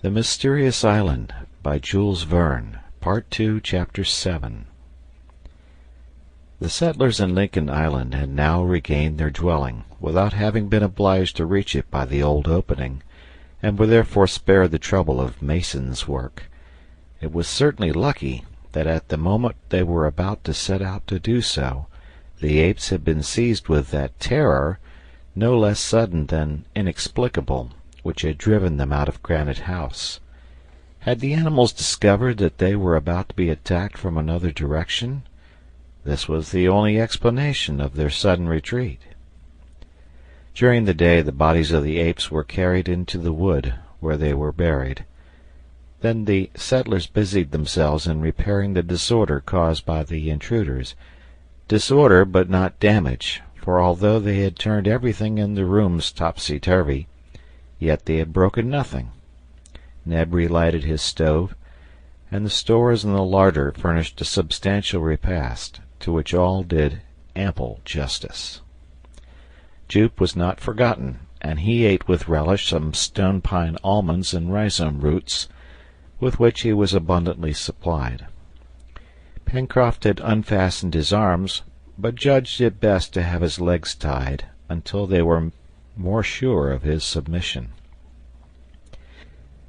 The Mysterious Island by Jules Verne, Part 2, Chapter 7. The settlers in Lincoln Island had now regained their dwelling, without having been obliged to reach it by the old opening, and were therefore spared the trouble of mason's work. It was certainly lucky that at the moment they were about to set out to do so, the apes had been seized with that terror, no less sudden than inexplicable, which had driven them out of Granite House. Had the animals discovered that they were about to be attacked from another direction? This was the only explanation of their sudden retreat. During the day the bodies of the apes were carried into the wood, where they were buried. Then the settlers busied themselves in repairing the disorder caused by the intruders. Disorder, but not damage, for although they had turned everything in the rooms topsy-turvy, yet they had broken nothing. Neb relighted his stove, and the stores in the larder furnished a substantial repast, to which all did ample justice. Jup was not forgotten, and he ate with relish some stone-pine almonds and rhizome roots, with which he was abundantly supplied. Pencroft had unfastened his arms, but judged it best to have his legs tied until they were more sure of his submission.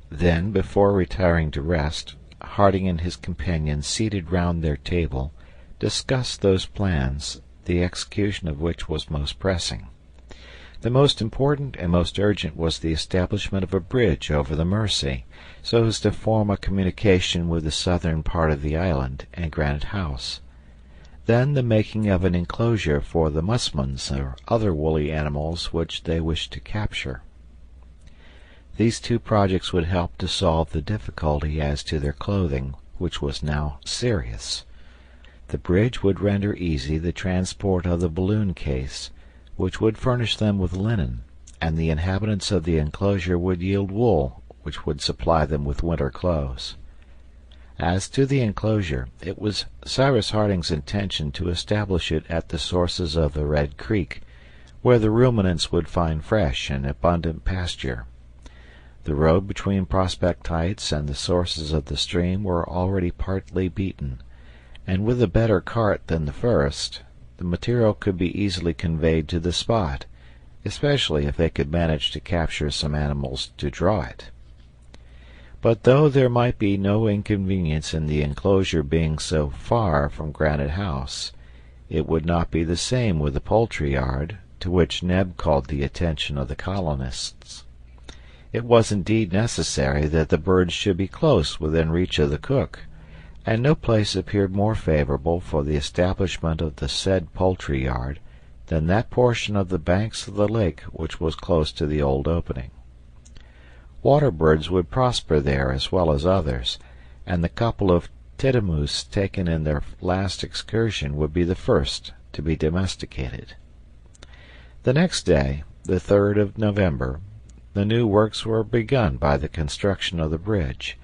Then, before retiring to rest, Harding and his companions, seated round their table, discussed those plans, the execution of which was most pressing. The most important and most urgent was the establishment of a bridge over the Mersey, so as to form a communication with the southern part of the island and Granite House. Then the making of an enclosure for the musmons or other woolly animals which they wished to capture. These two projects would help to solve the difficulty as to their clothing, which was now serious. The bridge would render easy the transport of the balloon case, which would furnish them with linen, and the inhabitants of the enclosure would yield wool, which would supply them with winter clothes. As to the enclosure, it was Cyrus Harding's intention to establish it at the sources of the Red Creek, where the ruminants would find fresh and abundant pasture. The road between Prospect Heights and the sources of the stream were already partly beaten, and with a better cart than the first, the material could be easily conveyed to the spot, especially if they could manage to capture some animals to draw it. But though there might be no inconvenience in the enclosure being so far from Granite House, it would not be the same with the poultry yard, to which Neb called the attention of the colonists. It was indeed necessary that the birds should be close within reach of the cook, and no place appeared more favorable for the establishment of the said poultry yard than that portion of the banks of the lake which was close to the old opening. Water birds would prosper there as well as others, and the couple of titimoose taken in their last excursion would be the first to be domesticated. The next day, the 3rd of November, the new works were begun by the construction of the bridge,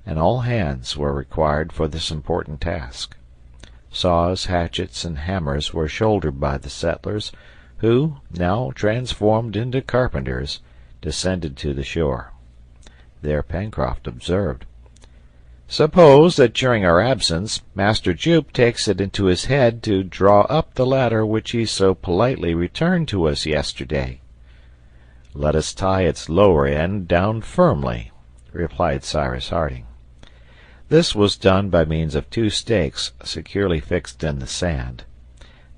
and all hands were required for this important task. Saws, hatchets, and hammers were shouldered by the settlers, who, now transformed into carpenters, descended to the shore. There Pencroft observed, "Suppose that during our absence Master Jup takes it into his head to draw up the ladder which he so politely returned to us yesterday." "Let us tie its lower end down firmly," replied Cyrus Harding. This was done by means of 2 stakes securely fixed in the sand.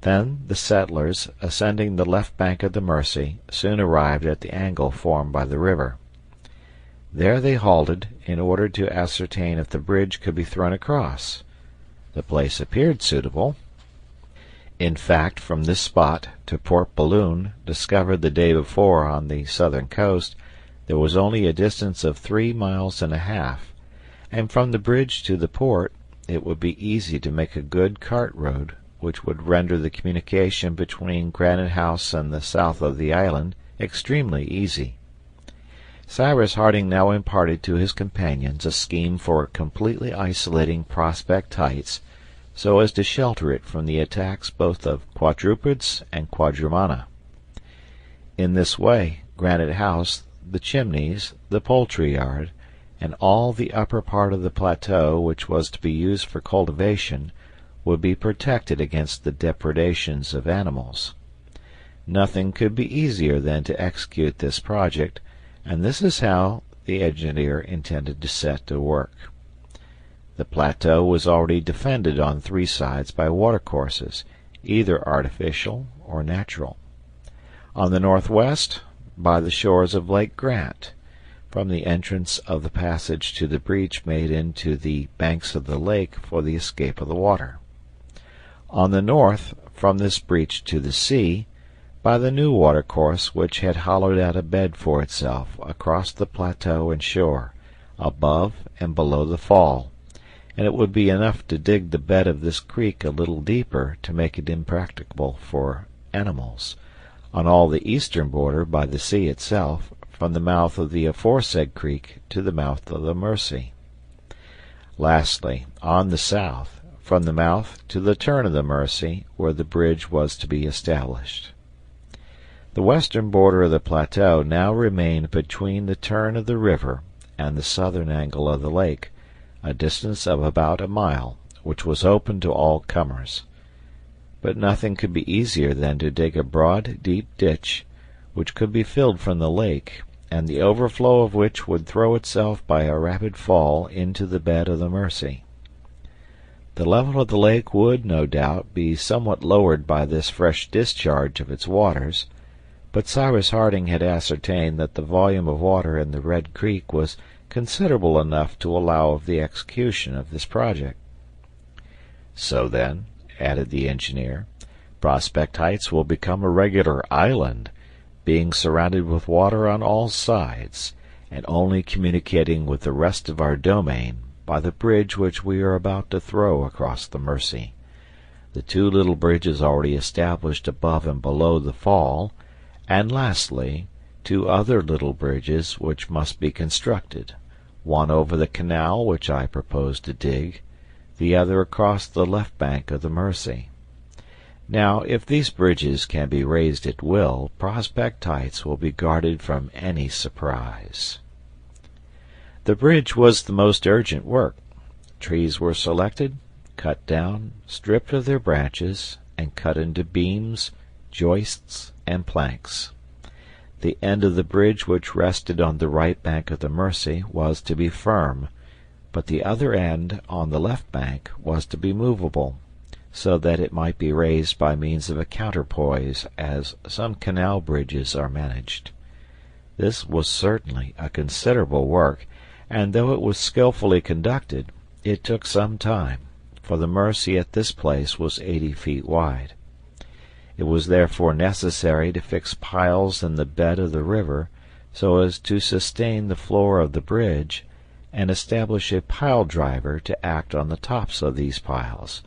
Then the settlers, ascending the left bank of the Mersey, soon arrived at the angle formed by the river. There they halted, in order to ascertain if the bridge could be thrown across. The place appeared suitable. In fact, from this spot to Port Balloon, discovered the day before on the southern coast, there was only a distance of 3 miles and a half, and from the bridge to the port it would be easy to make a good cart road, which would render the communication between Granite House and the south of the island extremely easy. Cyrus Harding now imparted to his companions a scheme for completely isolating Prospect Heights, so as to shelter it from the attacks both of quadrupeds and quadrumana. In this way Granite House, the Chimneys, the poultry yard, and all the upper part of the plateau which was to be used for cultivation would be protected against the depredations of animals. Nothing could be easier than to execute this project, and this is how the engineer intended to set to work. The plateau was already defended on 3 sides by watercourses, either artificial or natural. On the northwest, by the shores of Lake Grant, from the entrance of the passage to the breach made into the banks of the lake for the escape of the water. On the north, from this breach to the sea, by the new watercourse which had hollowed out a bed for itself across the plateau and shore, above and below the fall, and it would be enough to dig the bed of this creek a little deeper to make it impracticable for animals. On all the eastern border by the sea itself, from the mouth of the aforesaid creek to the mouth of the Mersey. Lastly, on the south, from the mouth to the turn of the Mersey, where the bridge was to be established. The western border of the plateau now remained between the turn of the river and the southern angle of the lake, a distance of about a mile, which was open to all comers. But nothing could be easier than to dig a broad, deep ditch, which could be filled from the lake, and the overflow of which would throw itself by a rapid fall into the bed of the Mersey. The level of the lake would, no doubt, be somewhat lowered by this fresh discharge of its waters, but Cyrus Harding had ascertained that the volume of water in the Red Creek was considerable enough to allow of the execution of this project. "So then," added the engineer, "Prospect Heights will become a regular island, being surrounded with water on all sides, and only communicating with the rest of our domain by the bridge which we are about to throw across the Mersey. The 2 little bridges already established above and below the fall, and lastly, 2 other little bridges which must be constructed, one over the canal which I propose to dig, the other across the left bank of the Mersey. Now, if these bridges can be raised at will, Prospect Heights will be guarded from any surprise." The bridge was the most urgent work. Trees were selected, cut down, stripped of their branches, and cut into beams, joists, and planks. The end of the bridge which rested on the right bank of the Mersey was to be firm, but the other end, on the left bank, was to be movable, so that it might be raised by means of a counterpoise, as some canal bridges are managed. This was certainly a considerable work, and though it was skilfully conducted, it took some time, for the Mersey at this place was 80 feet wide. It was therefore necessary to fix piles in the bed of the river so as to sustain the floor of the bridge, and establish a pile driver to act on the tops of these piles,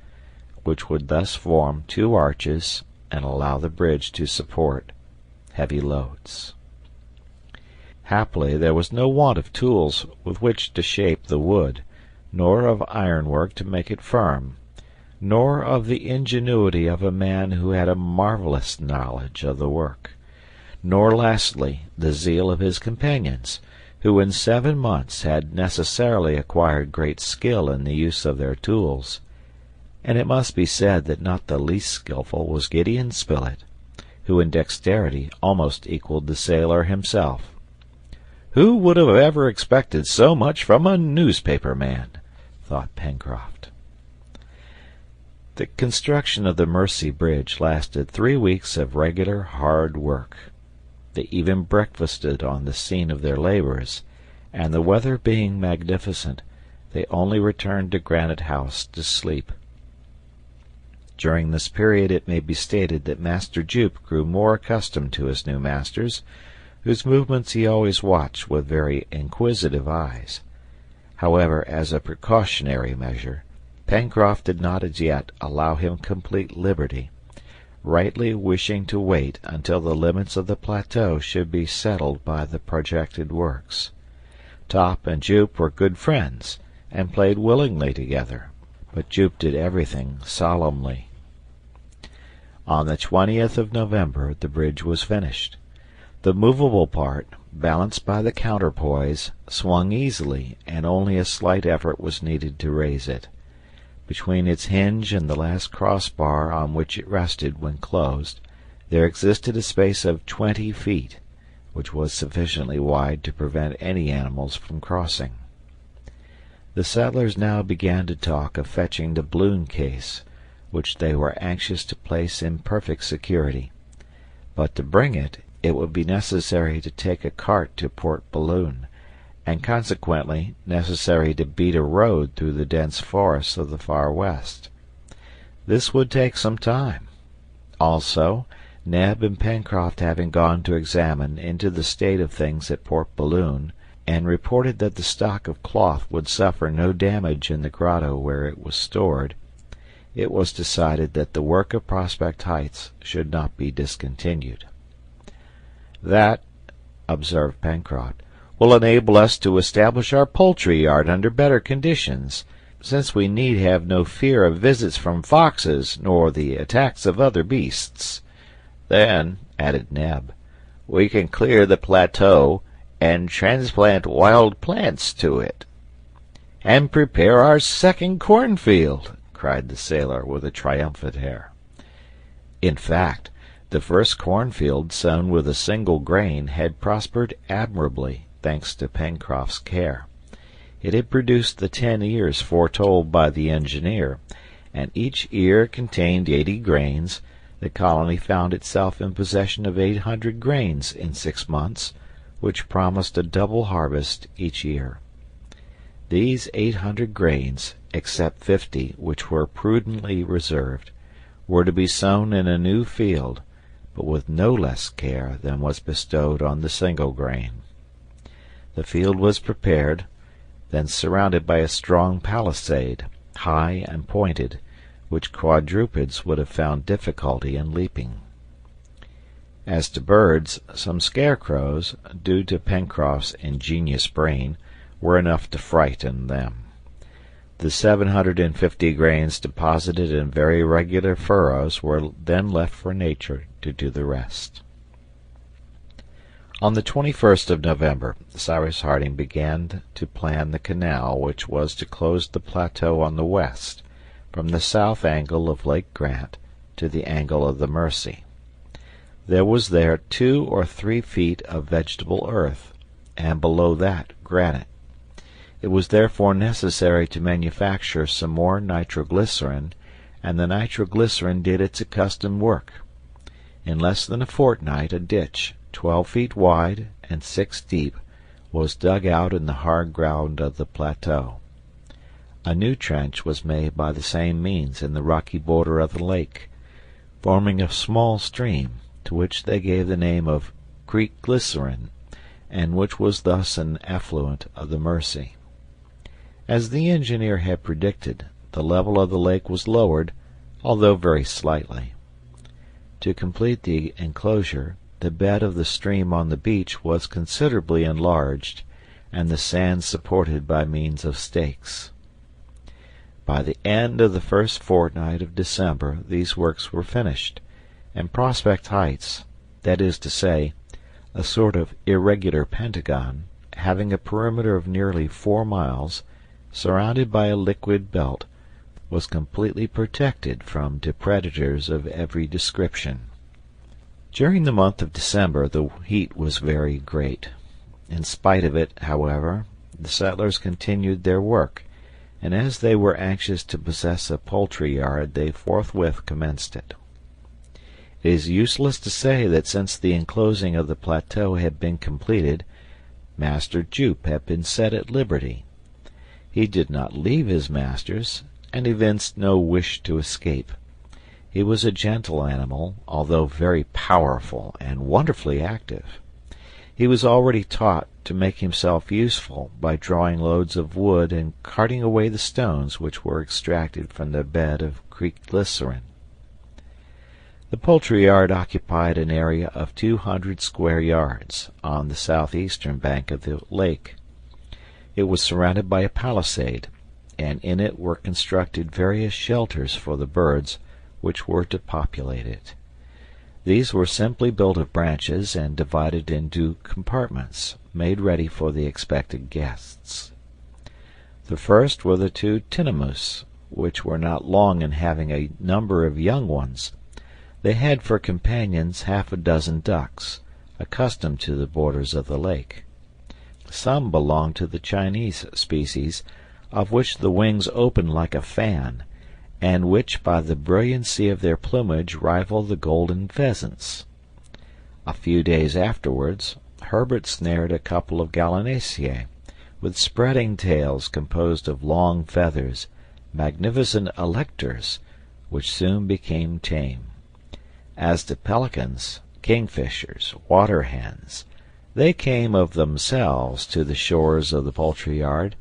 which would thus form 2 arches and allow the bridge to support heavy loads. Happily there was no want of tools with which to shape the wood, nor of ironwork to make it firm, nor of the ingenuity of a man who had a marvelous knowledge of the work, nor lastly the zeal of his companions, who in 7 months had necessarily acquired great skill in the use of their tools. And it must be said that not the least skilful was Gideon Spilett, who in dexterity almost equaled the sailor himself. "Who would have ever expected so much from a newspaper man?" thought Pencroft. The construction of the Mersey Bridge lasted 3 weeks of regular hard work. They even breakfasted on the scene of their labors, and the weather being magnificent, they only returned to Granite House to sleep. During this period it may be stated that Master Jup grew more accustomed to his new masters, whose movements he always watched with very inquisitive eyes. However, as a precautionary measure, Pencroft did not as yet allow him complete liberty, rightly wishing to wait until the limits of the plateau should be settled by the projected works. Top and Jup were good friends, and played willingly together, but Jup did everything solemnly. On the 20th of November the bridge was finished. The movable part, balanced by the counterpoise, swung easily, and only a slight effort was needed to raise it. Between its hinge and the last crossbar on which it rested when closed, there existed a space of 20 feet, which was sufficiently wide to prevent any animals from crossing. The settlers now began to talk of fetching the balloon case, which they were anxious to place in perfect security. But to bring it, it would be necessary to take a cart to Port Balloon, and consequently necessary to beat a road through the dense forests of the far west. This would take some time. Also, Neb and Pencroft having gone to examine into the state of things at Port Balloon, and reported that the stock of cloth would suffer no damage in the grotto where it was stored, it was decided that the work of Prospect Heights should not be discontinued. "That," observed Pencroft, "will enable us to establish our poultry yard under better conditions, since we need have no fear of visits from foxes nor the attacks of other beasts. Then," added Neb, "we can clear the plateau and transplant wild plants to it." "And prepare our second cornfield!" cried the sailor, with a triumphant air. In fact, the first cornfield, sown with a single grain, had prospered admirably, thanks to Pencroft's care. It had produced the 10 ears foretold by the engineer, and each ear contained 80 grains. The colony found itself in possession of 800 grains in 6 months, which promised a double harvest each year. These 800 grains, except 50 which were prudently reserved, were to be sown in a new field, but with no less care than was bestowed on the single grain. The field was prepared, then surrounded by a strong palisade, high and pointed, which quadrupeds would have found difficulty in leaping. As to birds, some scarecrows, due to Pencroft's ingenious brain, were enough to frighten them. The 750 grains deposited in very regular furrows were then left for nature to do the rest. On the 21st of November, Cyrus Harding began to plan the canal which was to close the plateau on the west, from the south angle of Lake Grant to the angle of the Mercy. There was there 2 or 3 feet of vegetable earth, and below that granite. It was therefore necessary to manufacture some more nitroglycerin, and the nitroglycerin did its accustomed work. In less than a fortnight a ditch, 12 feet wide and 6 deep, was dug out in the hard ground of the plateau. A new trench was made by the same means in the rocky border of the lake, forming a small stream, to which they gave the name of Creek Glycerin, and which was thus an affluent of the Mercy. As the engineer had predicted, the level of the lake was lowered, although very slightly. To complete the enclosure, the bed of the stream on the beach was considerably enlarged, and the sand supported by means of stakes. By the end of the first fortnight of December these works were finished, and Prospect Heights, that is to say, a sort of irregular pentagon, having a perimeter of nearly 4 miles, surrounded by a liquid belt, was completely protected from depredators of every description. During the month of December the heat was very great. In spite of it, however, the settlers continued their work, and as they were anxious to possess a poultry yard, they forthwith commenced it. It is useless to say that since the enclosing of the plateau had been completed, Master Jup had been set at liberty. He did not leave his masters, and evinced no wish to escape. He was a gentle animal, although very powerful and wonderfully active. He was already taught to make himself useful by drawing loads of wood and carting away the stones which were extracted from the bed of Creek Glycerin. The poultry yard occupied an area of 200 square yards, on the southeastern bank of the lake. It was surrounded by a palisade, and in it were constructed various shelters for the birds which were to populate it. These were simply built of branches and divided into compartments, made ready for the expected guests. The first were the two tinamous, which were not long in having a number of young ones. They had for companions half a dozen ducks, accustomed to the borders of the lake. Some belonged to the Chinese species, of which the wings open like a fan, and which by the brilliancy of their plumage rival the golden pheasants. A few days afterwards, Herbert snared a couple of gallinaceae, with spreading tails composed of long feathers, magnificent electors, which soon became tame. As to pelicans, kingfishers, water hens, they came of themselves to the shores of the poultry yard,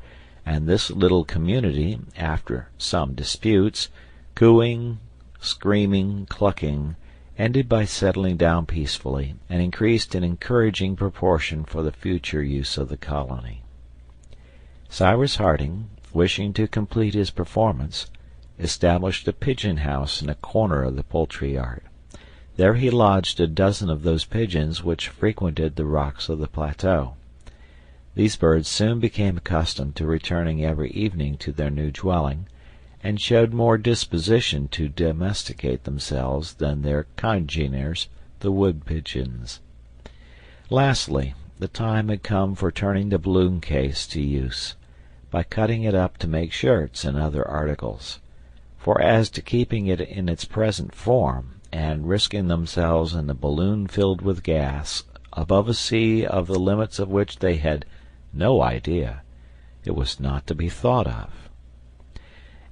and this little community, after some disputes, cooing, screaming, clucking, ended by settling down peacefully, and increased in encouraging proportion for the future use of the colony. Cyrus Harding, wishing to complete his performance, established a pigeon-house in a corner of the poultry yard. There he lodged a dozen of those pigeons which frequented the rocks of the plateau. These birds soon became accustomed to returning every evening to their new dwelling, and showed more disposition to domesticate themselves than their congeners, the wood pigeons. Lastly, the time had come for turning the balloon case to use, by cutting it up to make shirts and other articles. For as to keeping it in its present form, and risking themselves in a balloon filled with gas, above a sea of the limits of which they had no idea, it was not to be thought of.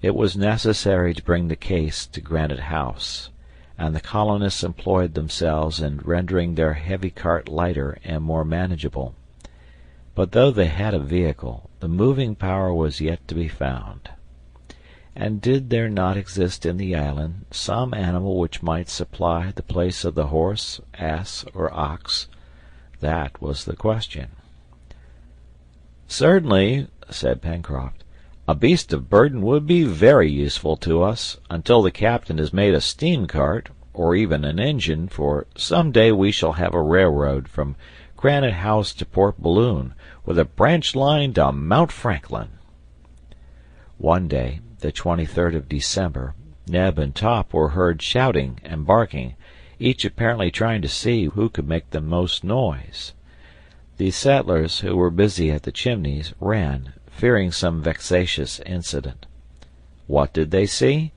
It was necessary to bring the case to Granite House, and the colonists employed themselves in rendering their heavy cart lighter and more manageable. But though they had a vehicle, the moving power was yet to be found. And did there not exist in the island some animal which might supply the place of the horse, ass, or ox? That was the question. "Certainly," said Pencroft, "a beast of burden would be very useful to us, until the captain has made a steam cart, or even an engine, for some day we shall have a railroad from Granite House to Port Balloon, with a branch line to Mount Franklin." One day, the 23rd of December, Neb and Top were heard shouting and barking, each apparently trying to see who could make the most noise. The settlers, who were busy at the chimneys, ran, fearing some vexatious incident. What did they see?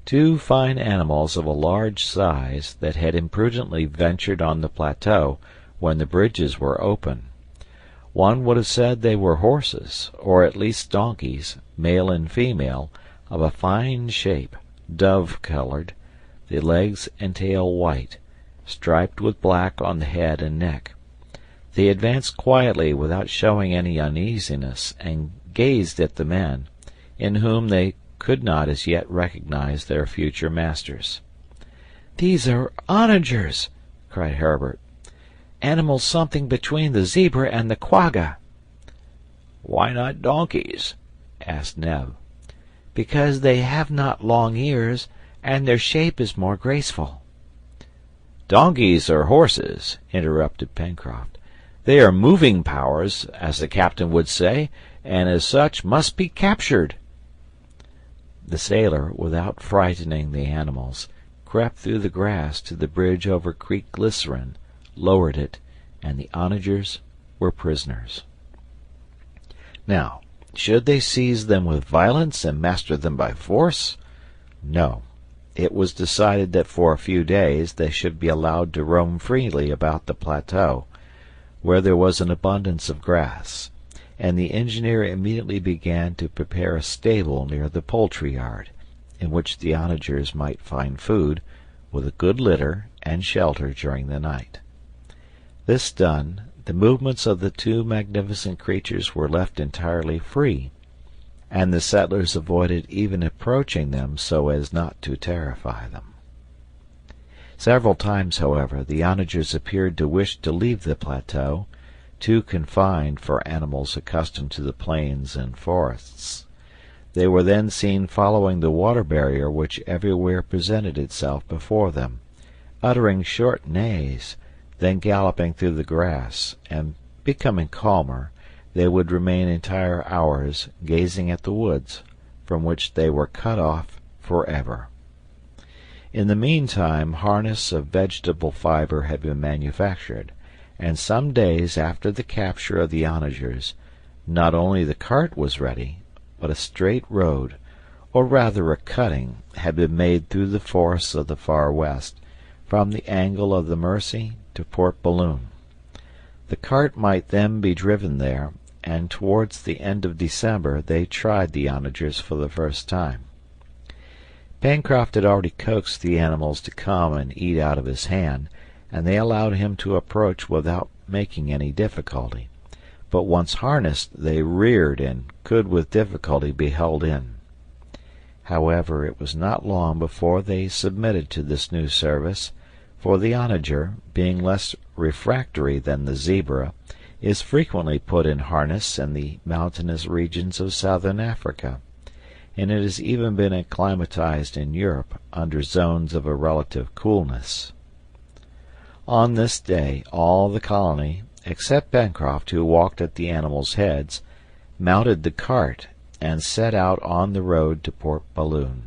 Two fine animals of a large size that had imprudently ventured on the plateau when the bridges were open. One would have said they were horses, or at least donkeys, male and female, of a fine shape, dove-colored, the legs and tail white, striped with black on the head and neck. They advanced quietly without showing any uneasiness, and gazed at the men, in whom they could not as yet recognize their future masters. "These are onagers!" cried Herbert. "Animals something between the zebra and the quagga." "Why not donkeys?" asked Neb. "Because they have not long ears, and their shape is more graceful." "Donkeys are horses," interrupted Pencroft. "They are moving powers, as the captain would say, and as such must be captured." The sailor, without frightening the animals, crept through the grass to the bridge over Creek Glycerine, lowered it, and the onagers were prisoners. Now, should they seize them with violence and master them by force? No. It was decided that for a few days they should be allowed to roam freely about the plateau, where there was an abundance of grass, and the engineer immediately began to prepare a stable near the poultry yard, in which the onagers might find food, with a good litter and shelter during the night. This done, the movements of the two magnificent creatures were left entirely free, and the settlers avoided even approaching them so as not to terrify them. Several times, however, the onagers appeared to wish to leave the plateau, too confined for animals accustomed to the plains and forests. They were then seen following the water barrier which everywhere presented itself before them, uttering short neighs, then galloping through the grass, and becoming calmer, they would remain entire hours gazing at the woods, from which they were cut off forever. In the meantime, harness of vegetable fiber had been manufactured, and some days after the capture of the onagers, not only the cart was ready, but a straight road, or rather a cutting, had been made through the forests of the far west, from the angle of the Mersey to Port Balloon. The cart might then be driven there, and towards the end of December they tried the onagers for the first time. Pencroft had already coaxed the animals to come and eat out of his hand, and they allowed him to approach without making any difficulty, but once harnessed they reared and could with difficulty be held in. However, it was not long before they submitted to this new service, for the onager, being less refractory than the zebra, is frequently put in harness in the mountainous regions of southern Africa, and it has even been acclimatized in Europe under zones of a relative coolness. On this day all the colony, except Pencroft, who walked at the animals' heads, mounted the cart and set out on the road to Port Balloon.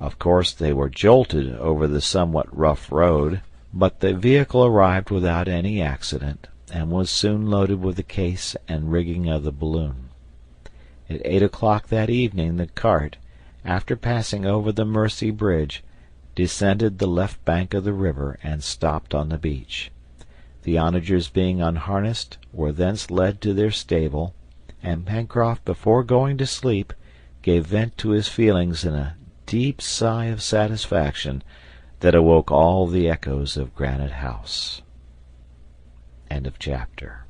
Of course they were jolted over the somewhat rough road, but the vehicle arrived without any accident, and was soon loaded with the case and rigging of the balloon. At 8 o'clock that evening the cart, after passing over the Mersey Bridge, descended the left bank of the river and stopped on the beach. The onagers being unharnessed, were thence led to their stable, and Pencroft, before going to sleep, gave vent to his feelings in a deep sigh of satisfaction that awoke all the echoes of Granite House. End of chapter.